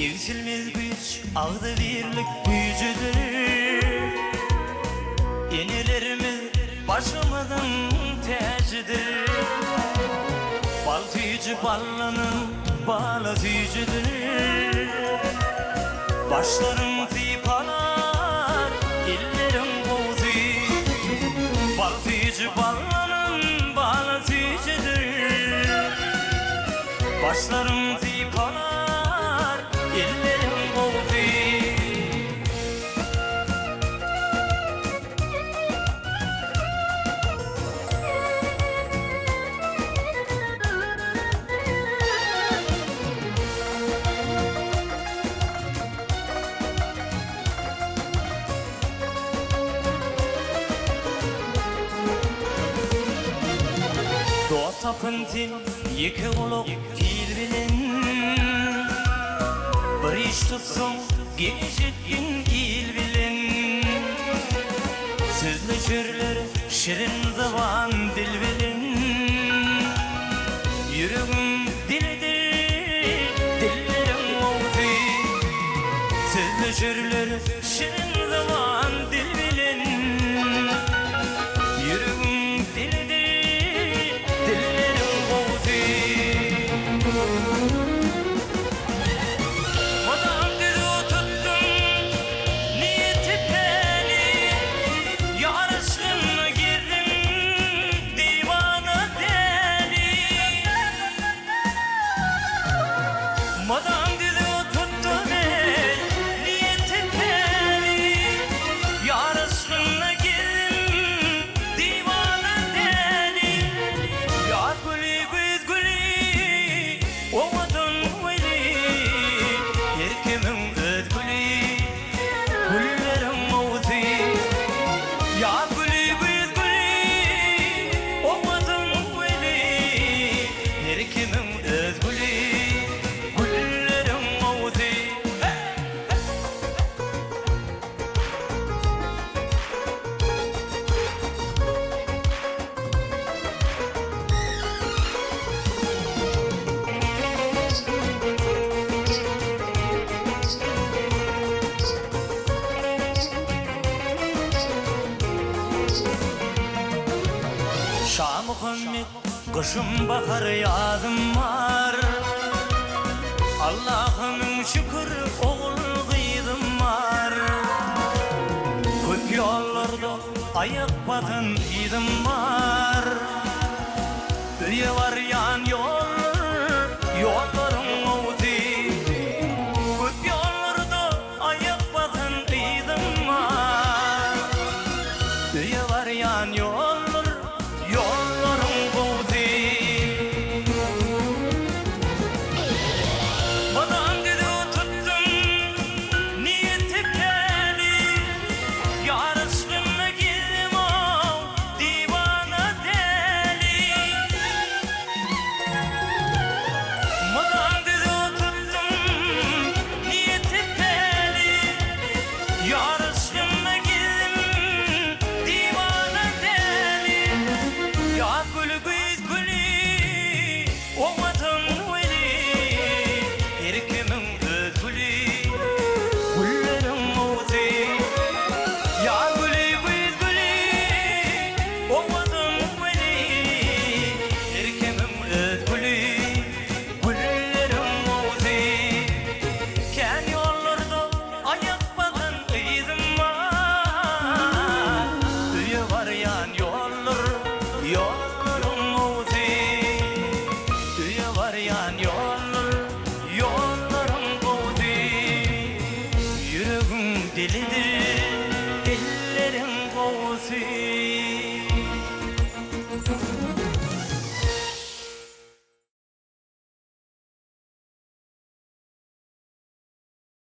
Yükselmez güç, ağda birlik gücüdür. Yenilerimiz başlamadan tecidir. Bal tüyücü ballanın bağlatıcıdır. Başlarım tipalar, illerim boğdu. Bal tüyücü ballanın bağlatıcıdır. Başlarım tipalar, illerim boğdu. Doğa tapıntı yıkı olup dil bilin. Bir iş tutsun geçitkin il bilin. Sözlü şürler şirin zaman dil bilin. Yüreğim dilidir, dillerim oldu. Sözlü şürler şirin zaman dil bilin. Yüreğim dilidir, dillerim oldu. Madam düdü tuttum, niyeti beni. Yar aşkına girdim, divana deli. Madam düdü tuttum, niyeti beni. Yar aşkına girdim, divana deli. Yar gülü güz gülü, omadın veli. Erkemin öz gülü, güllerim oldu. Yar gülü güz gülü, omadın veli. Erkemin öz gülü, güllerim oldu. Şah Muhammed, kışım bahar yadım var. Allah'ımın şükür oğul kıydım var. Köp yollarda ayak batın idim var. Üye var yan yol, yollarım oldu. Köp yollarda ayak batın idim var. Üye var yan yollar, yollarım oldu. Madam düdü tuttum, niyeti beni. Yar aşkına girdim, o divana deli. Madam düdü tuttum, niyeti beni. Yar aşkına girdim, divana deli. Ya gülü güz gülü, omadın veli. Erkemin öz gülü, güllerim oldu. Ya gülü güz gülü, omadın veli. Erkemin öz gülü, güllerim oldu. Ken yollarda ayak basın idim var. Üye var yan yollar, yol